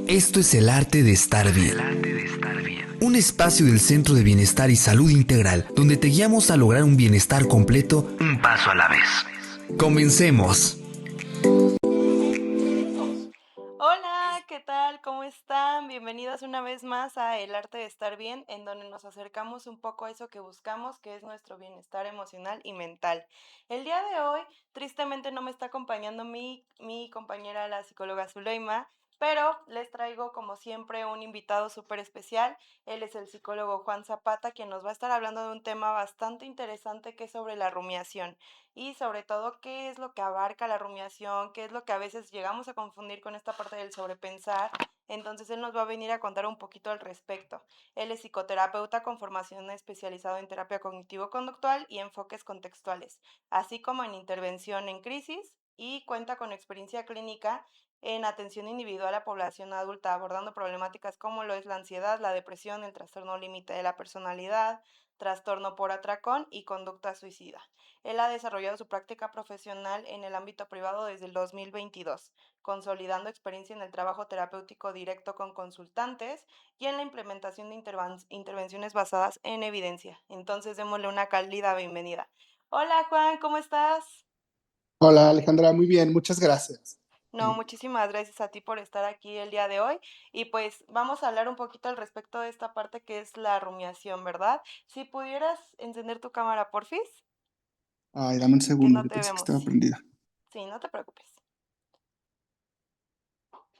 Esto es El Arte de Estar Bien. Un espacio del Centro de Bienestar y Salud Integral donde te guiamos a lograr un bienestar completo, un paso a la vez. Comencemos. Hola, ¿qué tal? ¿Cómo están? Bienvenidos una vez más a El Arte de Estar Bien, en donde nos acercamos un poco a eso que buscamos, que es nuestro bienestar emocional y mental. El día de hoy, tristemente no me está acompañando mi compañera, la psicóloga Zuleima, pero les traigo como siempre un invitado súper especial. Él es el psicólogo Juan Zapata, quien nos va a estar hablando de un tema bastante interesante que es sobre la rumiación y sobre todo qué es lo que abarca la rumiación, qué es lo que a veces llegamos a confundir con esta parte del sobrepensar. Entonces él nos va a venir a contar un poquito al respecto. Él es psicoterapeuta con formación especializada en terapia cognitivo-conductual y enfoques contextuales, así como en intervención en crisis, y cuenta con experiencia clínica en atención individual a población adulta, abordando problemáticas como lo es la ansiedad, la depresión, el trastorno límite de la personalidad, trastorno por atracón y conducta suicida. Él ha desarrollado su práctica profesional en el ámbito privado desde el 2022, consolidando experiencia en el trabajo terapéutico directo con consultantes y en la implementación de intervenciones basadas en evidencia. Entonces, démosle una cálida bienvenida. Hola Juan, ¿cómo estás? Hola Alejandra, muy bien, muchas gracias. No, muchísimas gracias a ti por estar aquí el día de hoy. Y pues vamos a hablar un poquito al respecto de esta parte que es la rumiación, ¿verdad? Si pudieras encender tu cámara, porfis, Ay, dame un que segundo, no yo te pensé que vemos. estaba prendida. Sí, no te preocupes.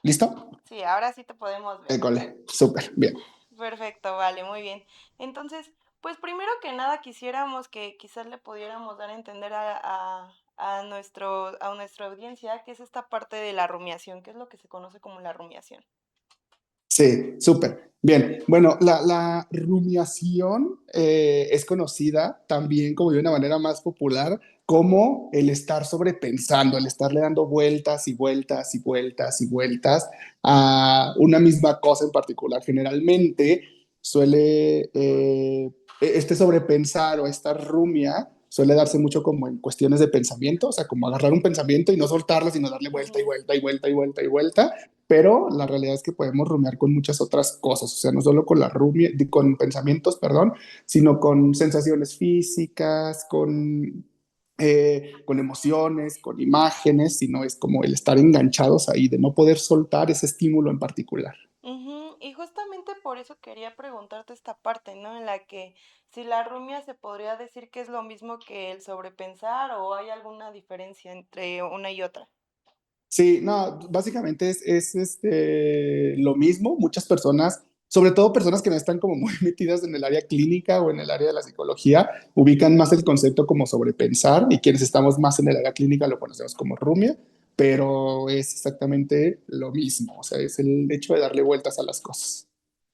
¿Listo? Sí, ahora sí te podemos ver. École, súper, bien. Perfecto, vale, muy bien. Entonces, pues primero que nada quisiéramos que quizás le pudiéramos dar a entender a nuestra audiencia qué es esta parte de la rumiación, qué es lo que se conoce como la rumiación. Sí, súper. Bien, bueno, la rumiación es conocida también como de una manera más popular como el estar sobrepensando, el estarle dando vueltas y vueltas y vueltas y vueltas a una misma cosa en particular. Generalmente suele, este sobrepensar o esta rumia suele darse mucho como en cuestiones de pensamiento, o sea, como agarrar un pensamiento y no soltarlo, sino darle vuelta y Ujú, vuelta y vuelta y vuelta y vuelta, pero la realidad es que podemos rumiar con muchas otras cosas, o sea, no solo con la rumia, con pensamientos, perdón, sino con sensaciones físicas, con emociones, con imágenes, sino es como el estar enganchados ahí, de no poder soltar ese estímulo en particular. ujú. Y justamente por eso quería preguntarte esta parte, ¿no? En la que si la rumia se podría decir que es lo mismo que el sobrepensar o hay alguna diferencia entre una y otra. Sí, no, básicamente lo mismo. Muchas personas, sobre todo personas que no están como muy metidas en el área clínica o en el área de la psicología, ubican más el concepto como sobrepensar y quienes estamos más en el área clínica lo conocemos como rumia, pero es exactamente lo mismo. O sea, es el hecho de darle vueltas a las cosas.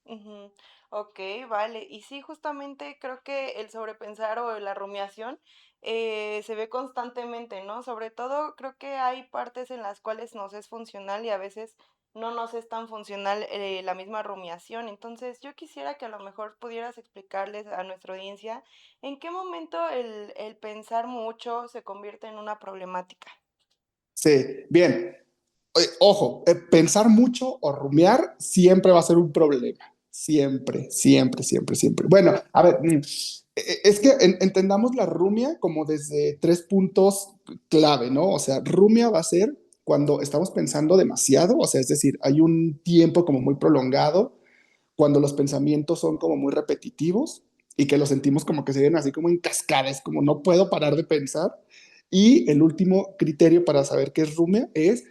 Ujú. Ok, vale. Y sí, justamente creo que el sobrepensar o la rumiación se ve constantemente, ¿no? Sobre todo creo que hay partes en las cuales nos es funcional y a veces no nos es tan funcional la misma rumiación. Entonces, yo quisiera que a lo mejor pudieras explicarles a nuestra audiencia en qué momento el pensar mucho se convierte en una problemática. Sí, bien. Ojo, pensar mucho o rumiar siempre va a ser un problema. Siempre, siempre, siempre, siempre. Bueno, a ver, es que entendamos la rumia como desde tres puntos clave, ¿no? O sea, rumia va a ser cuando estamos pensando demasiado, o sea, es decir, hay un tiempo como muy prolongado, cuando los pensamientos son como muy repetitivos y que los sentimos como que se ven así como en cascada, es como no puedo parar de pensar. Y el último criterio para saber qué es rumia es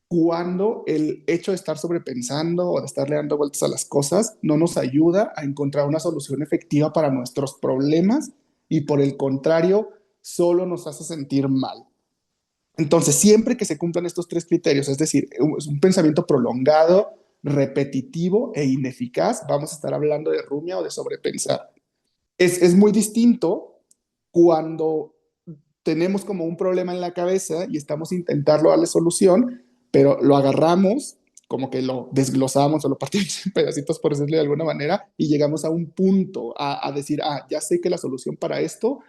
cuando el hecho de estar sobrepensando o de estarle dando vueltas a las cosas no nos ayuda a encontrar una solución efectiva para nuestros problemas y por el contrario, solo nos hace sentir mal. Entonces, siempre que se cumplan estos tres criterios, es decir, es un pensamiento prolongado, repetitivo e ineficaz, vamos a estar hablando de rumia o de sobrepensar. Es muy distinto cuando tenemos como un problema en la cabeza y estamos intentando darle solución, pero lo agarramos, como que lo desglosamos o lo partimos en pedacitos, por decirlo de alguna manera, y llegamos a un punto, a decir, ah, ya sé que la solución para esto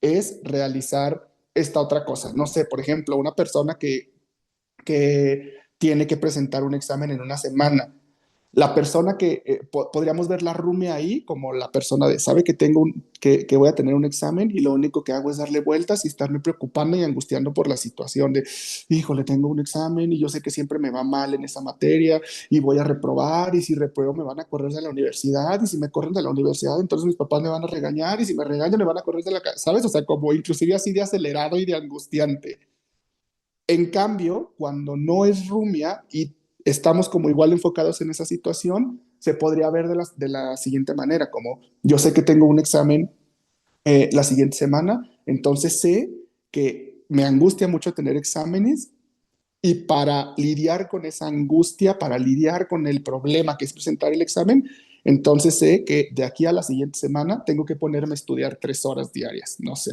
es realizar esta otra cosa. No sé, por ejemplo, una persona que tiene que presentar un examen en una semana La persona que podríamos ver la roomie ahí como la persona de, sabe que que voy a tener un examen y lo único que hago es darle vueltas y estarme preocupando y angustiando por la situación de, híjole, tengo un examen y yo sé que siempre me va mal en esa materia y voy a reprobar y si repruebo me van a correr de la universidad y si me corren de la universidad entonces mis papás me van a regañar y si me regañan me van a correr de la casa, ¿sabes? O sea, como inclusive así de acelerado y de angustiante. En cambio, cuando no es rumia y estamos como igual enfocados en esa situación, se podría ver de la siguiente manera, como yo sé que tengo un examen la siguiente semana, entonces sé que me angustia mucho tener exámenes y para lidiar con esa angustia, para lidiar con el problema que es presentar el examen, entonces sé que de aquí a la siguiente semana tengo que ponerme a estudiar 3 horas diarias, no sé.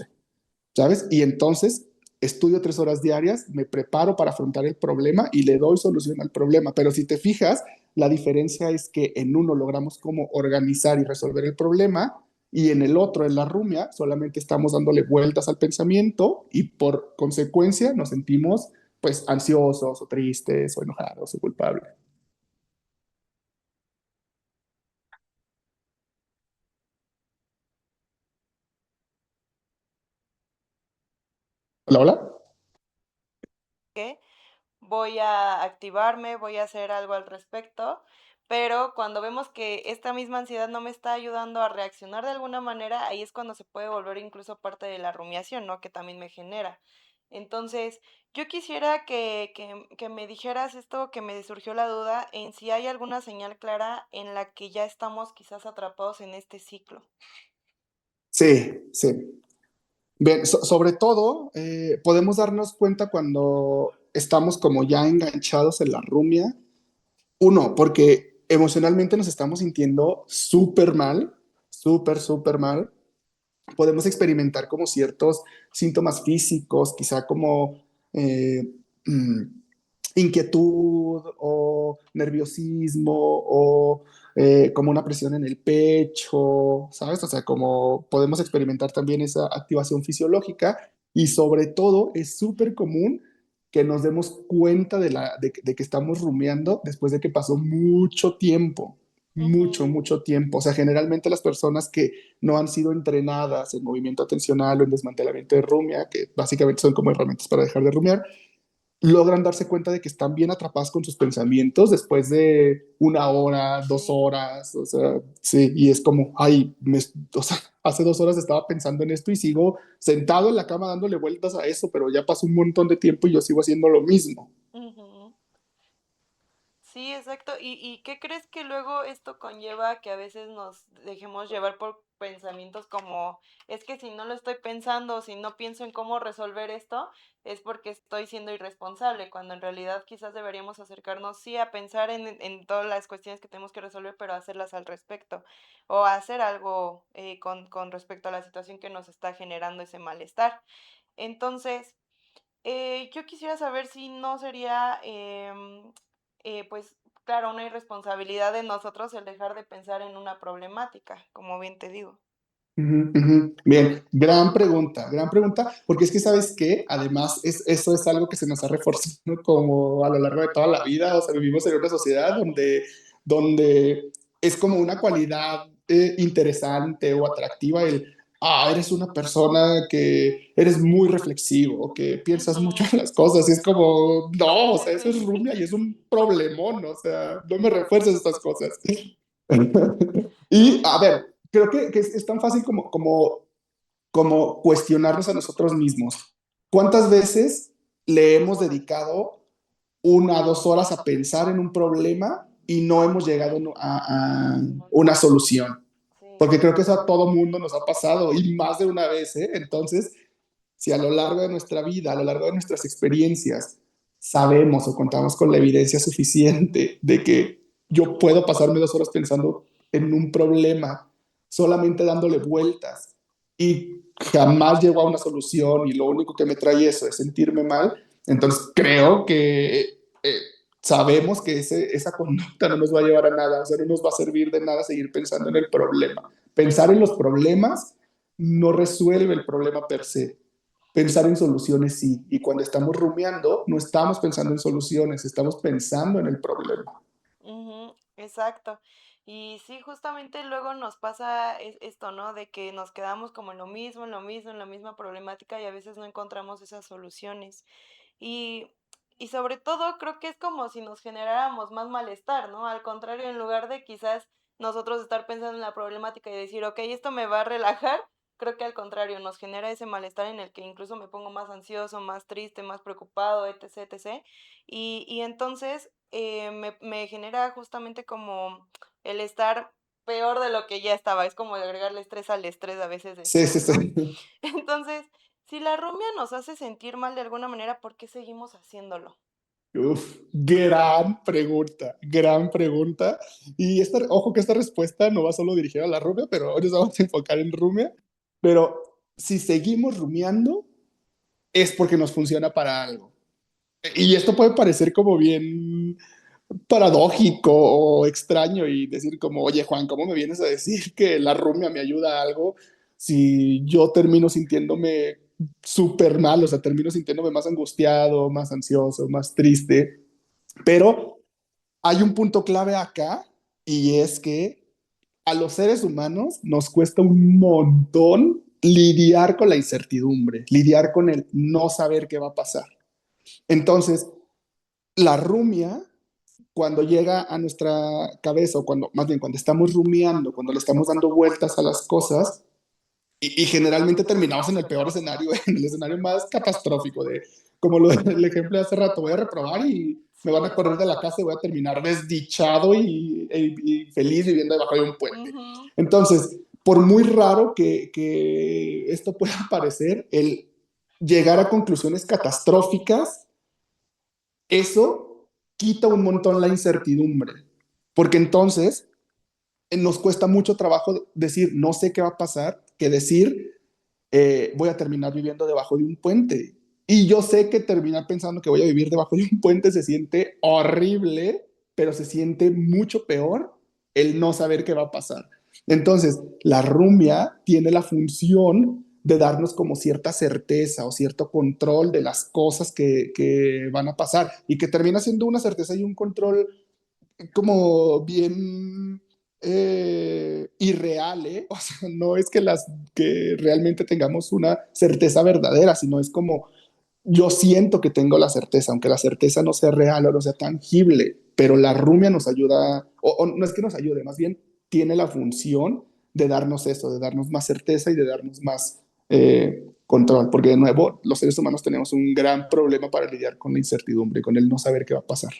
¿Sabes? Y entonces estudio 3 horas diarias, me preparo para afrontar el problema y le doy solución al problema. Pero si te fijas, la diferencia es que en uno logramos como organizar y resolver el problema y en el otro, en la rumia, solamente estamos dándole vueltas al pensamiento y por consecuencia nos sentimos pues ansiosos o tristes o enojados o culpables. Hola, hola. ¿Qué? Voy a activarme, voy a hacer algo al respecto, pero cuando vemos que esta misma ansiedad no me está ayudando a reaccionar de alguna manera, ahí es cuando se puede volver incluso parte de la rumiación, ¿no? Que también me genera. Entonces, yo quisiera que me dijeras esto, que me surgió la duda, en si hay alguna señal clara en la que ya estamos quizás atrapados en este ciclo. Sí, sí. Bien, sobre todo, podemos darnos cuenta cuando estamos como ya enganchados en la rumia. Uno, porque emocionalmente nos estamos sintiendo súper mal, súper mal. Podemos experimentar como ciertos síntomas físicos, quizá como eh, mm, inquietud o nerviosismo o como una presión en el pecho, ¿sabes? O sea, como podemos experimentar también esa activación fisiológica y sobre todo es súper común que nos demos cuenta de que estamos rumiando después de que pasó mucho tiempo, Ujú, mucho tiempo. O sea, generalmente las personas que no han sido entrenadas en movimiento atencional o en desmantelamiento de rumia, que básicamente son como herramientas para dejar de rumiar, logran darse cuenta de que están bien atrapados con sus pensamientos después de 1 hora, dos sí. horas, o sea, sí, y es como, ay, o sea, hace 2 horas estaba pensando en esto y sigo sentado en la cama dándole vueltas a eso, pero ya pasó un montón de tiempo y yo sigo haciendo lo mismo. Ujú. Sí, exacto. ¿Y qué crees que luego esto conlleva que a veces nos dejemos llevar por pensamientos como, es que si no lo estoy pensando, si no pienso en cómo resolver esto, es porque estoy siendo irresponsable, cuando en realidad quizás deberíamos acercarnos sí a pensar en todas las cuestiones que tenemos que resolver, pero hacerlas al respecto, o hacer algo con respecto a la situación que nos está generando ese malestar. Entonces, yo quisiera saber si no sería, pues claro, una irresponsabilidad de nosotros el dejar de pensar en una problemática, como bien te digo. Ujú, ujú. Bien, gran pregunta, porque es que sabes que además eso es algo que se nos ha reforzado como a lo largo de toda la vida, o sea, vivimos en una sociedad Ujú, donde es como una cualidad interesante o atractiva el, eres una persona que eres muy reflexivo, que piensas mucho ujú. en las cosas, y es como, no, o Sí, sea, eso es sí. rumia y es un problemón, o sea, no me refuerces estas cosas. Y a Ujú, ver, creo que es tan fácil como cuestionarnos a nosotros mismos. ¿Cuántas veces le hemos dedicado 1 a 2 horas a pensar en un problema y no hemos llegado a una solución? sí. Porque creo que eso a todo mundo nos ha pasado y más de una vez, ¿eh? Entonces, si a lo largo de nuestra vida, a lo largo de nuestras experiencias, sabemos o contamos con la evidencia suficiente de que yo puedo pasarme 2 horas pensando en un problema, solamente dándole vueltas y jamás llego a una solución y lo único que me trae eso es sentirme mal, entonces creo que sabemos que esa conducta no nos va a llevar a nada, o sea, no nos va a servir de nada seguir pensando en el problema. Pensar en los problemas no resuelve el problema per se. Pensar en soluciones sí. Y cuando estamos rumiando, no estamos pensando en soluciones, estamos pensando en el problema. Ujú. Exacto. Y sí, justamente luego nos pasa esto, ¿no? De que nos quedamos como en lo mismo, en lo mismo, en la misma problemática y a veces no encontramos esas soluciones. Y, y sobre todo creo que es como si nos generáramos más malestar, ¿no? Al contrario, en lugar de quizás nosotros estar pensando en la problemática y decir, ok, esto me va a relajar, creo que al contrario, nos genera ese malestar en el que incluso me pongo más ansioso, más triste, más preocupado, etc., etc. Y entonces me genera justamente como el estar peor de lo que ya estaba. Es como de agregarle estrés al estrés, a veces Sí, sí, decimos, sí. ¿no? Entonces, si la rumia nos hace sentir mal de alguna manera, ¿por qué seguimos haciéndolo? Uf, gran pregunta, gran pregunta. Y ojo que esta respuesta no va solo dirigida a la rumia, pero hoy nos vamos a enfocar en rumia. Pero si seguimos rumiando, es porque nos funciona para algo. Y esto puede parecer como bien paradójico o extraño y decir como, oye Juan, ¿cómo me vienes a decir que la rumia me ayuda a algo si yo termino sintiéndome súper mal, o sea, termino sintiéndome más angustiado, más ansioso, más triste? Pero hay un punto clave acá y es que a los seres humanos nos cuesta un montón lidiar con la incertidumbre, lidiar con el no saber qué va a pasar. Entonces, la rumia cuando llega a nuestra cabeza, o cuando, más bien cuando estamos rumiando, cuando le estamos dando vueltas a las cosas, y generalmente terminamos en el peor escenario, en el escenario más catastrófico, de como el ejemplo de hace rato, voy a reprobar y me van Sí. a correr de la casa y voy a terminar desdichado y feliz viviendo debajo de un puente. Ujú. Entonces, por muy raro que esto pueda parecer, el llegar a conclusiones catastróficas, eso quita un montón la incertidumbre, porque entonces nos cuesta mucho trabajo decir, no sé qué va a pasar, que decir, voy a terminar viviendo debajo de un puente. Y yo sé que terminar pensando que voy a vivir debajo de un puente se siente horrible, pero se siente mucho peor el no saber qué va a pasar. Entonces, la rumia tiene la función de darnos como cierta certeza o cierto control de las cosas que van a pasar y que termina siendo una certeza y un control como bien irreal, ¿eh? O sea, no es que realmente tengamos una certeza verdadera, sino es como yo siento que tengo la certeza, aunque la certeza no sea real o no sea tangible, pero la rumia nos ayuda, o no es que nos ayude, más bien tiene la función de darnos eso, de darnos más certeza y de darnos más control, porque de nuevo, los seres humanos tenemos un gran problema para lidiar con la incertidumbre, con el no saber qué va a pasar.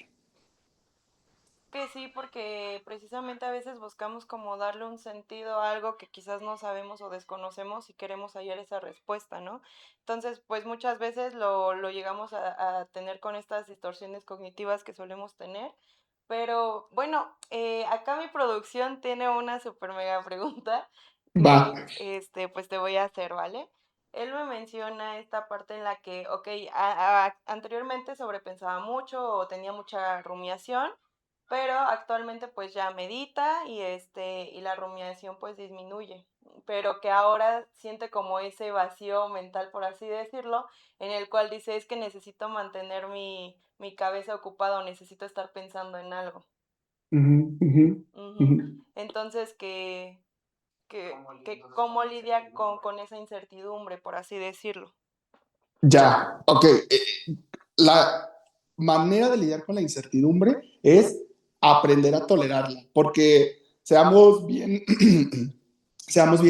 Que sí, porque precisamente a veces buscamos como darle un sentido a algo que quizás no sabemos o desconocemos y queremos hallar esa respuesta, ¿no? Entonces, pues muchas veces lo llegamos a tener con estas distorsiones cognitivas que solemos tener. Pero bueno, acá mi producción tiene una super mega pregunta Va. que pues te voy a hacer, ¿vale? Él me menciona esta parte en la que, ok, anteriormente sobrepensaba mucho o tenía mucha rumiación, pero actualmente pues ya medita y la rumiación pues disminuye, pero que ahora siente como ese vacío mental, por así decirlo, en el cual dice es que necesito mantener mi cabeza ocupada o necesito estar pensando en algo. Ujú, ujú, Ujú. ujú. Entonces, que cómo lidia con esa incertidumbre, por así decirlo. Ya, ok. La manera de lidiar con la incertidumbre es aprender a tolerarla, porque seamos bien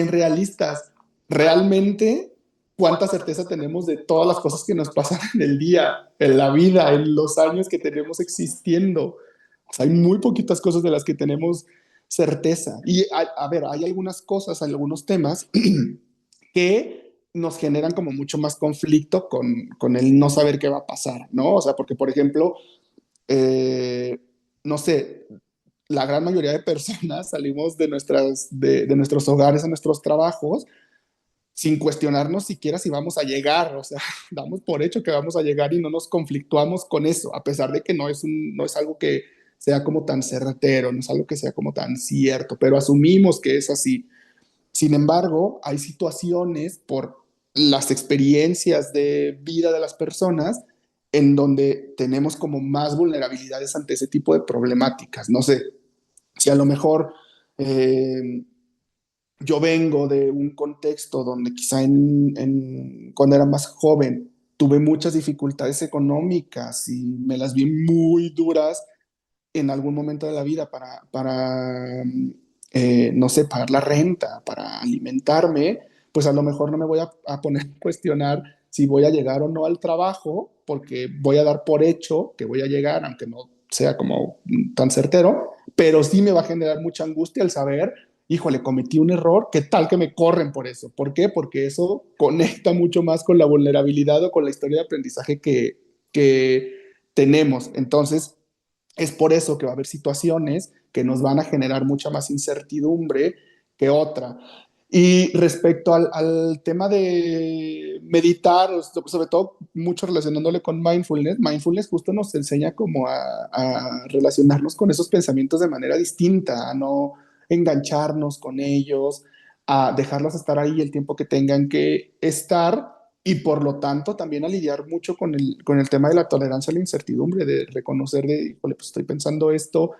realistas. Realmente, ¿cuánta certeza tenemos de todas las cosas que nos pasan en el día, en la vida, en los años que tenemos existiendo? O sea, hay muy poquitas cosas de las que tenemos certeza. Y a ver, hay algunas cosas, algunos temas que nos generan como mucho más conflicto con el no saber qué va a pasar, ¿no? O sea, porque, por ejemplo, eh, no sé, la gran mayoría de personas salimos de nuestros hogares a nuestros trabajos sin cuestionarnos siquiera si vamos a llegar, o sea, damos por hecho que vamos a llegar y no nos conflictuamos con eso, a pesar de que no es algo que sea como tan certero, no es algo que sea como tan cierto, pero asumimos que es así. Sin embargo, hay situaciones por las experiencias de vida de las personas en donde tenemos como más vulnerabilidades ante ese tipo de problemáticas. No sé, Si a lo mejor eh, yo vengo de un contexto donde quizá cuando era más joven tuve muchas dificultades económicas y me las vi muy duras en algún momento de la vida no sé, pagar la renta, para alimentarme, pues a lo mejor no me voy a poner a cuestionar si voy a llegar o no al trabajo, porque voy a dar por hecho que voy a llegar, aunque no sea como tan certero, pero sí me va a generar mucha angustia el saber, híjole, cometí un error, ¿qué tal que me corren por eso? ¿Por qué? Porque eso conecta mucho más con la vulnerabilidad o con la historia de aprendizaje que tenemos. Entonces, es por eso que va a haber situaciones que nos van a generar mucha más incertidumbre que otra. Y respecto al tema de meditar, sobre todo mucho relacionándole con mindfulness, mindfulness justo nos enseña como a relacionarnos con esos pensamientos de manera distinta, a no engancharnos con ellos, a dejarlos estar ahí el tiempo que tengan que estar y por lo tanto también a lidiar mucho con el tema de la tolerancia a la incertidumbre, de reconocer de, híjole, pues estoy pensando esto,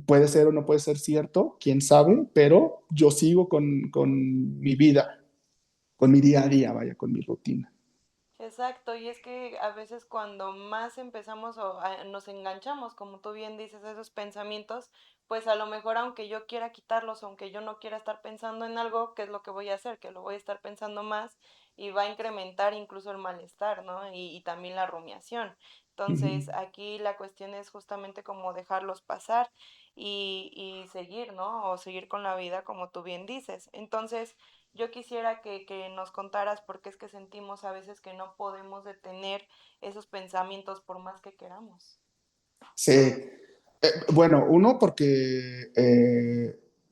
puede ser o no puede ser cierto, quién sabe, pero yo sigo con mi vida, con mi día a día, vaya, con mi rutina. Exacto, y es que a veces cuando más empezamos o nos enganchamos, como tú bien dices, a esos pensamientos, pues a lo mejor aunque yo quiera quitarlos, aunque yo no quiera estar pensando en algo, ¿qué es lo que voy a hacer? Que lo voy a estar pensando más y va a incrementar incluso el malestar, ¿no? Y también la rumiación. Uh -huh. Entonces, aquí la cuestión es justamente como dejarlos pasar y seguir, ¿no? O seguir con la vida como tú bien dices. Entonces, yo quisiera que nos contaras por qué es que sentimos a veces que no podemos detener esos pensamientos por más que queramos. Sí. Bueno, uno, porque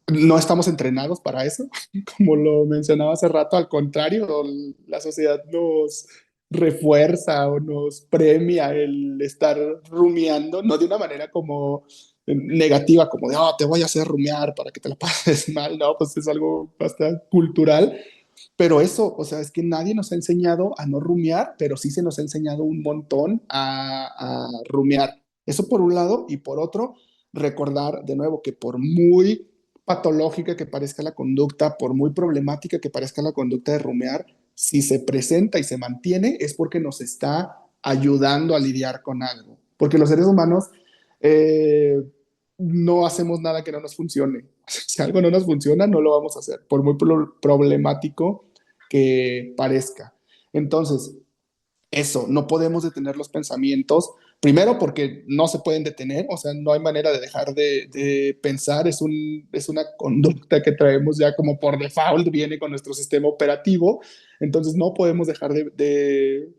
no estamos entrenados para eso, como lo mencionaba hace rato, al contrario, la sociedad nos refuerza o nos premia el estar rumiando, no de una manera como negativa, como de, oh, te voy a hacer rumiar para que te la pases mal, no, pues es algo bastante cultural, pero eso, o sea, es que nadie nos ha enseñado a no rumiar, pero sí se nos ha enseñado un montón a rumiar. Eso por un lado, y por otro, recordar de nuevo que por muy patológica que parezca la conducta, por muy problemática que parezca la conducta de rumiar, si se presenta y se mantiene es porque nos está ayudando a lidiar con algo. Porque los seres humanos eh, no hacemos nada que no nos funcione. Si algo no nos funciona, no lo vamos a hacer, por muy problemático que parezca. Entonces, eso, no podemos detener los pensamientos, primero porque no se pueden detener, o sea, no hay manera de dejar de pensar, es una conducta que traemos ya como por default, viene con nuestro sistema operativo, entonces no podemos dejar de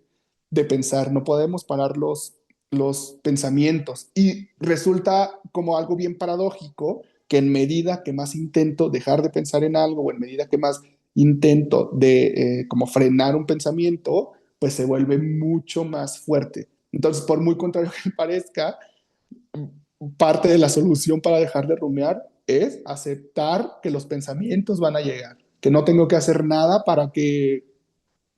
pensar, no podemos parar los pensamientos. Y resulta como algo bien paradójico que en medida que más intento dejar de pensar en algo o en medida que más intento de como frenar un pensamiento, pues se vuelve mucho más fuerte. Entonces, por muy contrario que parezca, parte de la solución para dejar de rumiar es aceptar que los pensamientos van a llegar, que no tengo que hacer nada para que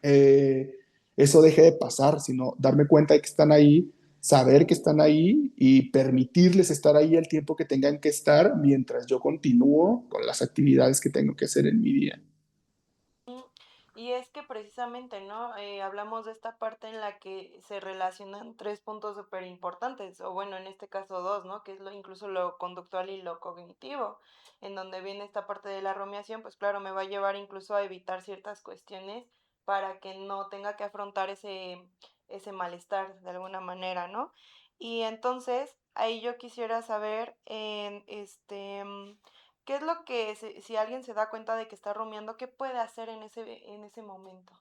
eh, eso deje de pasar, sino darme cuenta de que están ahí, saber que están ahí y permitirles estar ahí el tiempo que tengan que estar mientras yo continúo con las actividades que tengo que hacer en mi día. Mm, Y es que precisamente, ¿no? Hablamos de esta parte en la que se relacionan tres puntos súper importantes, o bueno, en este caso dos, ¿no? Que es incluso lo conductual y lo cognitivo, en donde viene esta parte de la rumiación, pues claro, me va a llevar incluso a evitar ciertas cuestiones para que no tenga que afrontar ese malestar de alguna manera, ¿no? Y entonces, ahí yo quisiera saber, ¿qué es lo que, si alguien se da cuenta de que está rumiando, qué puede hacer en ese momento?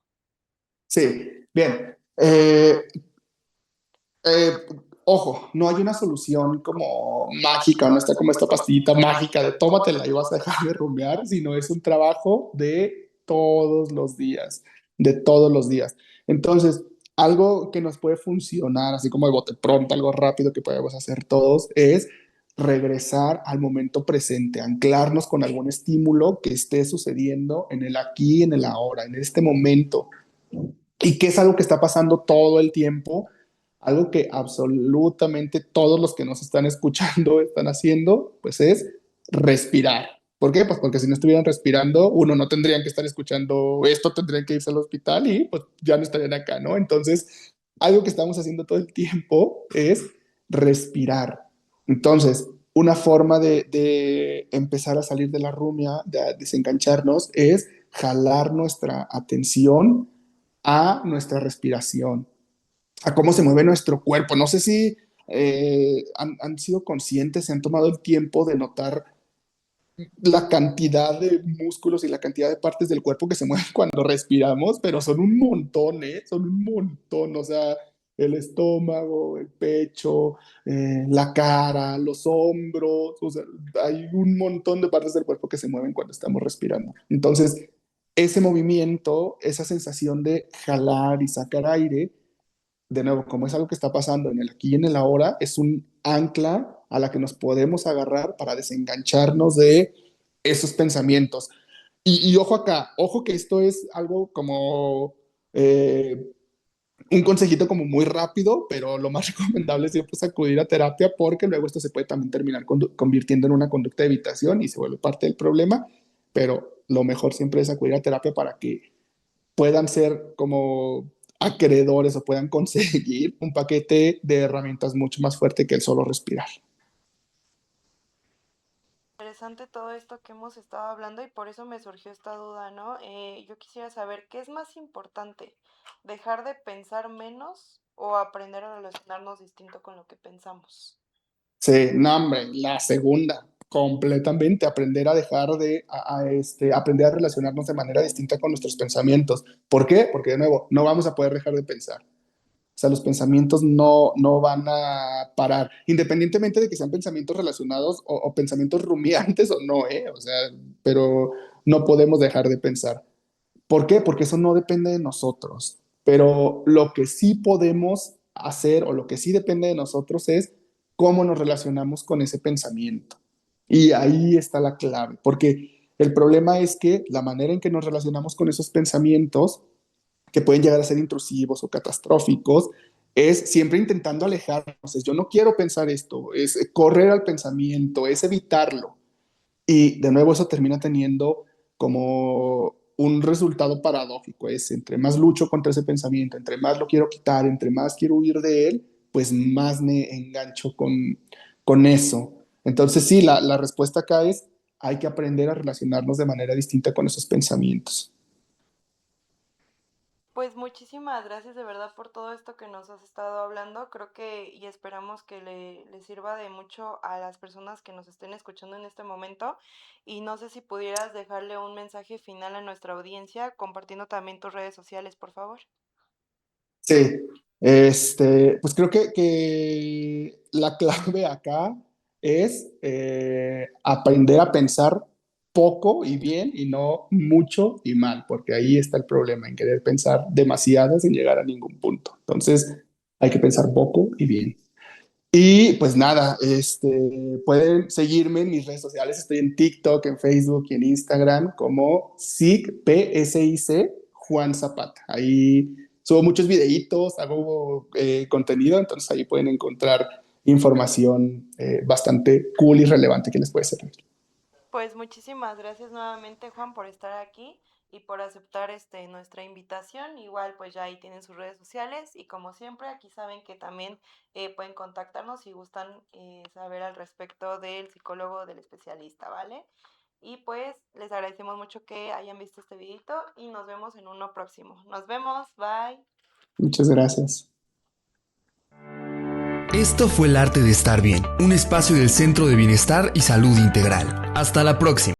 Sí, bien. Eh, Ojo, no hay una solución como mágica, no está como esta pastillita mágica de tómatela y vas a dejar de rumiar, sino es un trabajo de todos los días, de todos los días. Entonces, algo que nos puede funcionar, así como de bote pronto, algo rápido que podemos hacer todos, es regresar al momento presente, anclarnos con algún estímulo que esté sucediendo en el aquí, en el ahora, en este momento, y que es algo que está pasando todo el tiempo, algo que absolutamente todos los que nos están escuchando están haciendo, pues es respirar. ¿Por qué? Pues porque si no estuvieran respirando, uno, no tendrían que estar escuchando esto, tendrían que irse al hospital y pues ya no estarían acá, ¿no? Entonces, algo que estamos haciendo todo el tiempo es respirar. Entonces, una forma de empezar a salir de la rumia, de desengancharnos, es jalar nuestra atención a nuestra respiración, a cómo se mueve nuestro cuerpo. No sé si han sido conscientes, se han tomado el tiempo de notar la cantidad de músculos y la cantidad de partes del cuerpo que se mueven cuando respiramos, pero son un montón, ¿eh? Son un montón, o sea, el estómago, el pecho, la cara, los hombros, o sea, hay un montón de partes del cuerpo que se mueven cuando estamos respirando. Entonces, ese movimiento, esa sensación de jalar y sacar aire, de nuevo, como es algo que está pasando en el aquí y en el ahora, es un ancla a la que nos podemos agarrar para desengancharnos de esos pensamientos. Y ojo acá, ojo que esto es algo como un consejito como muy rápido, pero lo más recomendable siempre es acudir a terapia porque luego esto se puede también terminar convirtiendo en una conducta de evitación y se vuelve parte del problema, pero lo mejor siempre es acudir a terapia para que puedan ser como acreedores o puedan conseguir un paquete de herramientas mucho más fuerte que el solo respirar. Interesante todo esto que hemos estado hablando y por eso me surgió esta duda, ¿no? Yo quisiera saber qué es más importante, dejar de pensar menos o aprender a relacionarnos distinto con lo que pensamos. Sí, no, hombre, la segunda, completamente, aprender a dejar de, aprender a relacionarnos de manera distinta con nuestros pensamientos. ¿Por qué? Porque de nuevo, no vamos a poder dejar de pensar. O sea, los pensamientos no van a parar, independientemente de que sean pensamientos relacionados o pensamientos rumiantes o no, ¿eh? O sea, pero no podemos dejar de pensar. ¿Por qué? Porque eso no depende de nosotros. Pero lo que sí podemos hacer o lo que sí depende de nosotros es cómo nos relacionamos con ese pensamiento. Y ahí está la clave, porque el problema es que la manera en que nos relacionamos con esos pensamientos, que pueden llegar a ser intrusivos o catastróficos, es siempre intentando alejarnos. Es, yo no quiero pensar esto, es correr al pensamiento, es evitarlo. Y de nuevo eso termina teniendo como un resultado paradójico, es entre más lucho contra ese pensamiento, entre más lo quiero quitar, entre más quiero huir de él, pues más me engancho con eso. Entonces sí, la respuesta acá es, hay que aprender a relacionarnos de manera distinta con esos pensamientos. Pues muchísimas gracias de verdad por todo esto que nos has estado hablando. Creo que y esperamos que le sirva de mucho a las personas que nos estén escuchando en este momento. Y no sé si pudieras dejarle un mensaje final a nuestra audiencia, compartiendo también tus redes sociales, por favor. Sí, pues creo que la clave acá es aprender a pensar poco y bien y no mucho y mal, porque ahí está el problema, en querer pensar demasiado sin llegar a ningún punto. Entonces, hay que pensar poco y bien. Y pues nada, pueden seguirme en mis redes sociales. Estoy en TikTok, en Facebook y en Instagram como PSIC Juan Zapata. Ahí subo muchos videitos, hago contenido, entonces ahí pueden encontrar información bastante cool y relevante que les puede servir. Pues muchísimas gracias nuevamente, Juan, por estar aquí y por aceptar nuestra invitación. Igual, pues ya ahí tienen sus redes sociales y como siempre, aquí saben que también pueden contactarnos si gustan saber al respecto del psicólogo, del especialista, ¿vale? Y pues les agradecemos mucho que hayan visto este videito y nos vemos en uno próximo. Nos vemos, bye. Muchas gracias. Esto fue El Arte de Estar Bien, un espacio del Centro de Bienestar y Salud Integral. Hasta la próxima.